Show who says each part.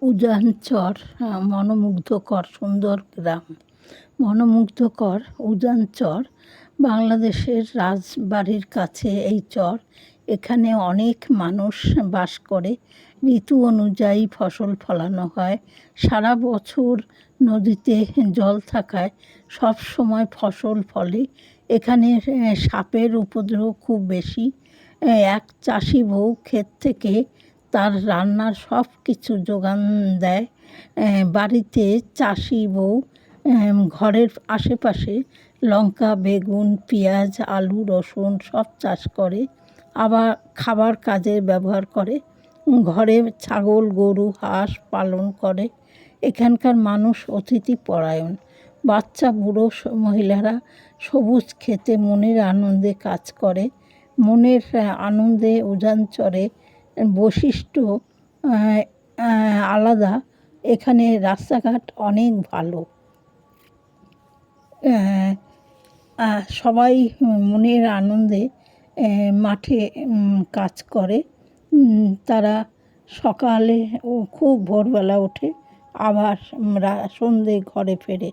Speaker 1: উজানচর মনোমুগ্ধকর সুন্দর গ্রাম। মনোমুগ্ধকর উজানচর বাংলাদেশের রাজবাড়ির কাছে এই চর। এখানে অনেক মানুষ বাস করে। ঋতু অনুযায়ী ফসল ফলানো হয়। সারা বছর নদীতে জল থাকায় সব সময় ফসল ফলে। এখানে সাপের উপদ্রব খুব বেশি। এক চাষি বউ ক্ষেত থেকে তার রান্নার সব কিছু যোগান দেয়। বাড়িতে চাষি বউ ঘরের আশেপাশে লঙ্কা, বেগুন, পেঁয়াজ, আলু, রসুন সব চাষ করে। আবার খাবার কাজে ব্যবহার করে। ঘরে ছাগল, গরু, হাঁস পালন করে। এখানকার মানুষ অতিথিপরায়ণ। বাচ্চা, বুড়ো মহিলারা সবুজ খেতে মনের আনন্দে কাজ করে। মনের আনন্দে উজানচরে বৈশিষ্ট্য আলাদা। এখানে রাস্তাঘাট অনেক ভালো। সবাই মনের আনন্দে মাঠে কাজ করে। তারা সকালে খুব ভোরবেলা ওঠে, আবার সন্ধে ঘরে ফেরে।